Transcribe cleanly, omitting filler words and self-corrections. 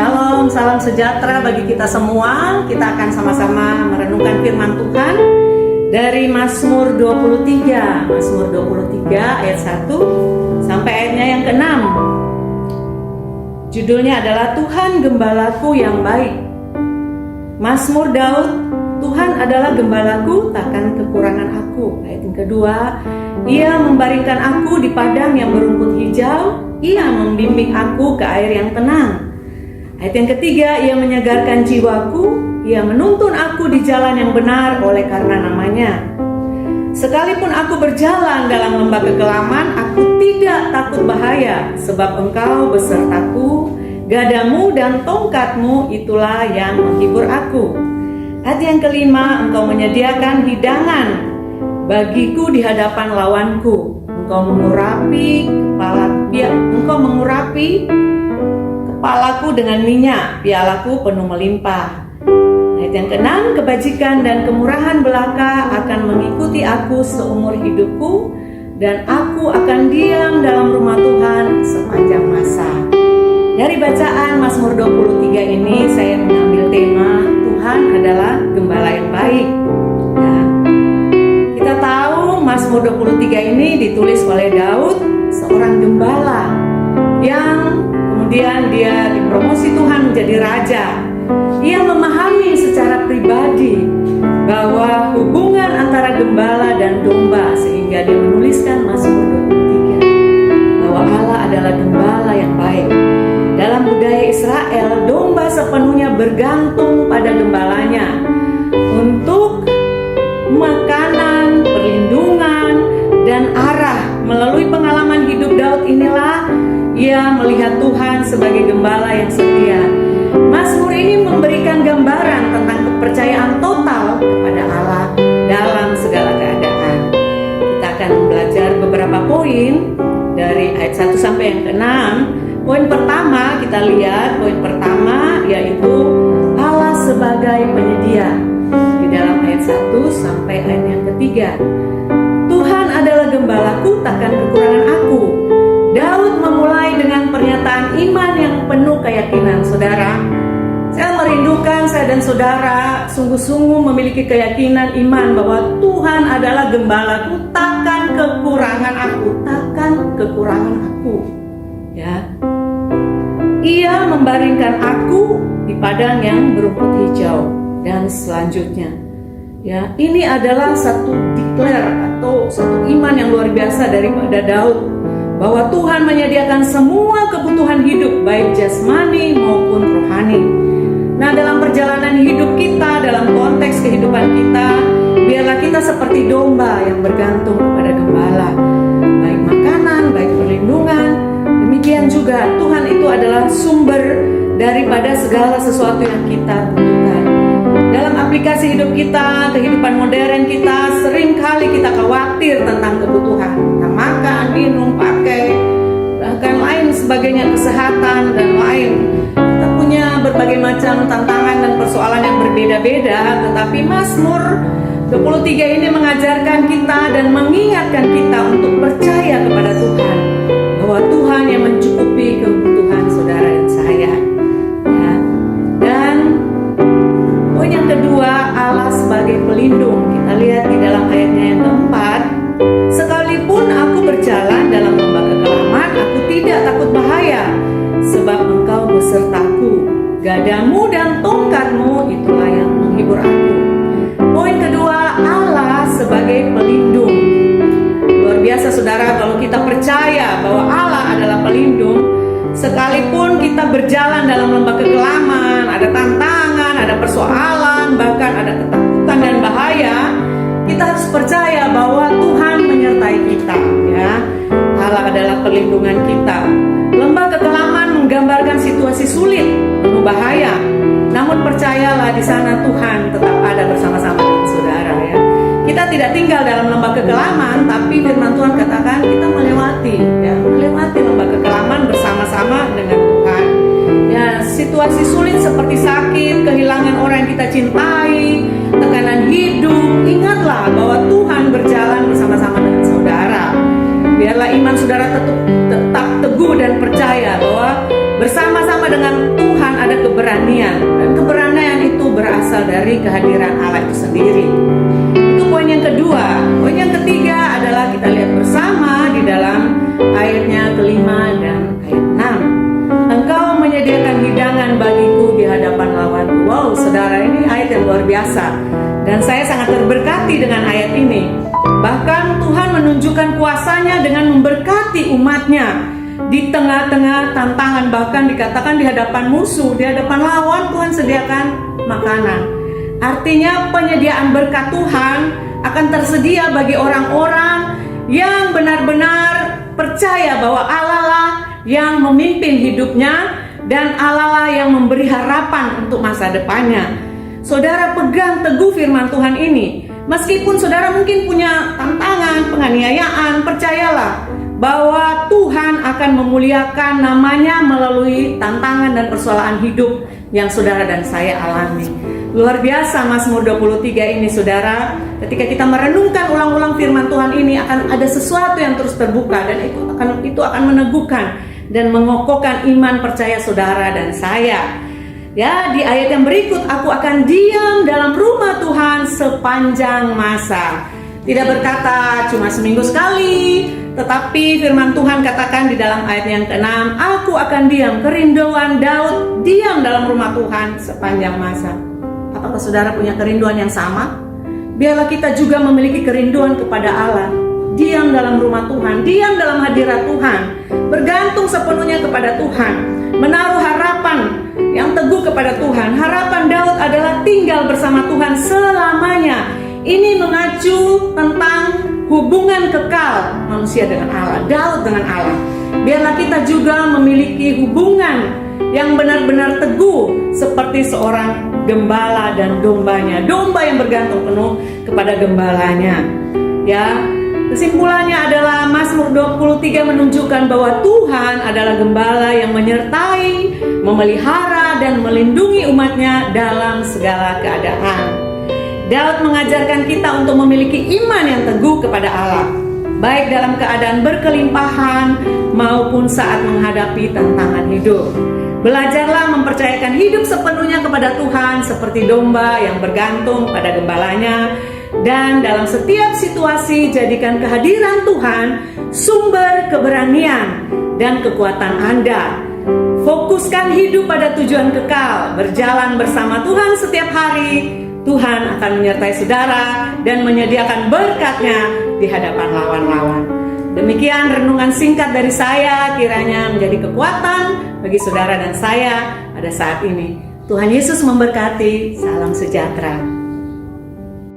Shalom, salam sejahtera bagi kita semua. Kita akan sama-sama merenungkan firman Tuhan dari Mazmur 23. Mazmur 23 ayat 1 sampai ayatnya yang ke-6. Judulnya adalah Tuhan Gembalaku yang baik. Mazmur Daud, Tuhan adalah gembalaku, takkan kekurangan aku. Ayat yang kedua, Ia membaringkan aku di padang yang berumput hijau, Ia membimbing aku ke air yang tenang. Ayat yang ketiga, Ia menyegarkan jiwaku, Ia menuntun aku di jalan yang benar oleh karena namanya. Sekalipun aku berjalan dalam lembah kekelaman, aku tidak takut bahaya, sebab Engkau besertaku, gadamu dan tongkatmu itulah yang menghibur aku. Ayat yang kelima, Engkau menyediakan hidangan bagiku di hadapan lawanku. Engkau mengurapi kepalaku dengan minyak, pialaku penuh melimpah. Ayat yang ke-6, kebajikan dan kemurahan belaka akan mengikuti aku seumur hidupku, dan aku akan diam dalam rumah Tuhan sepanjang masa. Dari bacaan Mazmur 23 ini saya mengambil tema Tuhan adalah gembala yang baik. Nah, kita tahu Mazmur 23 ini ditulis oleh Daud, seorang gembala yang kemudian dia dipromosi Tuhan menjadi raja. Ia memahami secara pribadi bahwa hubungan antara gembala dan domba, sehingga dia menuliskan Mazmur 23 bahwa Allah adalah gembala yang baik. Dalam budaya Israel, domba sepenuhnya bergantung pada gembalanya untuk makanan, perlindungan, dan arah. Melalui pengalaman hidup Daud inilah ia melihat Tuhan sebagai gembala yang setia. Mazmur ini memberikan gambaran tentang kepercayaan total kepada Allah dalam segala keadaan. Kita akan belajar beberapa poin dari ayat 1 sampai yang ke-6. Poin pertama kita lihat, poin pertama yaitu Allah sebagai penyedia. Di dalam ayat 1 sampai ayat yang ketiga. Tuhan adalah gembalaku, takkan kekurangan aku. Daud memulai dengan pernyataan iman yang penuh keyakinan. Saudara, saya merindukan saya dan saudara sungguh-sungguh memiliki keyakinan iman bahwa Tuhan adalah gembalaku, takkan kekurangan aku, takkan kekurangan aku. Ya, Ia membaringkan aku di padang yang berumput hijau. Dan selanjutnya, ya, ini adalah satu declare atau satu iman yang luar biasa daripada Daud, bahwa Tuhan menyediakan semua kebutuhan hidup, baik jasmani maupun rohani. Nah, dalam perjalanan hidup kita, dalam konteks kehidupan kita, biarlah kita seperti domba yang bergantung kepada gembala, baik makanan, baik perlindungan. Demikian juga Tuhan itu adalah sumber daripada segala sesuatu yang kita butuhkan. Dalam aplikasi hidup kita, kehidupan modern kita, sering kali kita khawatir tentang kebutuhan, tentang makan, minum, pakai, bahkan lain sebagainya, kesehatan dan lain. Kita punya berbagai macam tantangan dan persoalan yang berbeda-beda, tetapi Mazmur 23 ini mengajarkan kita dan mengingatkan kita untuk percaya kepada Tuhan, bahwa Tuhan yang mencukupi kebutuhan saudara dan saya. Yang kedua, Allah sebagai pelindung. Kita lihat di dalam ayatnya yang keempat, sekalipun aku berjalan dalam lembah kekelaman, aku tidak takut bahaya, sebab Engkau besertaku, gadamu dan tongkatmu itulah yang menghibur aku. Poin kedua, Allah sebagai pelindung. Luar biasa saudara, kalau kita percaya bahwa Allah adalah pelindung, sekalipun kita berjalan dalam lembah kekelaman, ada tantangan, ada persoalan, bahkan ada ketakutan dan bahaya, kita harus percaya bahwa Tuhan menyertai kita. Ya, Allah adalah perlindungan kita. Lembah kekelaman menggambarkan situasi sulit, penuh bahaya. Namun percayalah di sana Tuhan tetap ada bersama-sama dengan saudara. Ya, kita tidak tinggal dalam lembah kekelaman, tapi firman Tuhan katakan kita melewati lembah kekelaman bersama-sama dengan Tuhan. Ya, situasi sulit seperti sakit, kehilangan orang yang kita cintai, tekanan hidup, ingatlah bahwa Tuhan berjalan bersama-sama dengan saudara. Biarlah iman saudara tetap teguh dan percaya bahwa bersama-sama dengan Tuhan ada keberanian, dan keberanian itu berasal dari kehadiran Allah itu sendiri. Itu poin yang kedua. Poin yang ketiga adalah kita lihat bersama di dalam ayatnya kelima dan ayat 6. Engkau menyediakan hidangan bagiku di hadapan lawanku. Wow, saudara, ini ayat yang luar biasa, dan saya sangat terberkati dengan ayat ini. Bahkan Tuhan menunjukkan kuasanya dengan memberkati umatnya di tengah-tengah tantangan, bahkan dikatakan di hadapan musuh, di hadapan lawan Tuhan sediakan makanan. Artinya penyediaan berkat Tuhan akan tersedia bagi orang-orang yang benar-benar percaya bahwa Allah lah yang memimpin hidupnya dan Allah lah yang memberi harapan untuk masa depannya. Saudara, pegang teguh firman Tuhan ini. Meskipun saudara mungkin punya tantangan, penganiayaan, percayalah bahwa Tuhan akan memuliakan namanya melalui tantangan dan persoalan hidup yang saudara dan saya alami. Luar biasa Mazmur 23 ini, saudara. Ketika kita merenungkan ulang-ulang firman Tuhan ini, akan ada sesuatu yang terus terbuka, dan itu akan meneguhkan dan mengokohkan iman percaya saudara dan saya. Ya, di ayat yang berikut, aku akan diam dalam rumah Tuhan sepanjang masa. Tidak berkata cuma seminggu sekali, tetapi firman Tuhan katakan di dalam ayat yang ke-6, aku akan diam. Kerinduan Daud diam dalam rumah Tuhan sepanjang masa. Apakah saudara punya kerinduan yang sama? Biarlah kita juga memiliki kerinduan kepada Allah. Diam dalam rumah Tuhan, diam dalam hadirat Tuhan, bergantung sepenuhnya kepada Tuhan, menaruh harapan yang teguh kepada Tuhan. Harapan Daud adalah tinggal bersama Tuhan selamanya. Ini mengacu tentang hubungan kekal manusia dengan Allah, Daud dengan Allah. Biarlah kita juga memiliki hubungan yang benar-benar teguh seperti seorang gembala dan dombanya. Domba yang bergantung penuh kepada gembalanya. Ya, kesimpulannya adalah Mazmur 23 menunjukkan bahwa Tuhan adalah gembala yang menyertai, memelihara, dan melindungi umatnya dalam segala keadaan. Daud mengajarkan kita untuk memiliki iman yang teguh kepada Allah, baik dalam keadaan berkelimpahan maupun saat menghadapi tantangan hidup. Belajarlah mempercayakan hidup sepenuhnya kepada Tuhan seperti domba yang bergantung pada gembalanya. Dan dalam setiap situasi, jadikan kehadiran Tuhan sumber keberanian dan kekuatan Anda. Fokuskan hidup pada tujuan kekal, berjalan bersama Tuhan setiap hari. Tuhan akan menyertai saudara dan menyediakan berkat-Nya di hadapan lawan-lawan. Demikian renungan singkat dari saya, kiranya menjadi kekuatan bagi saudara dan saya pada saat ini. Tuhan Yesus memberkati. Salam sejahtera.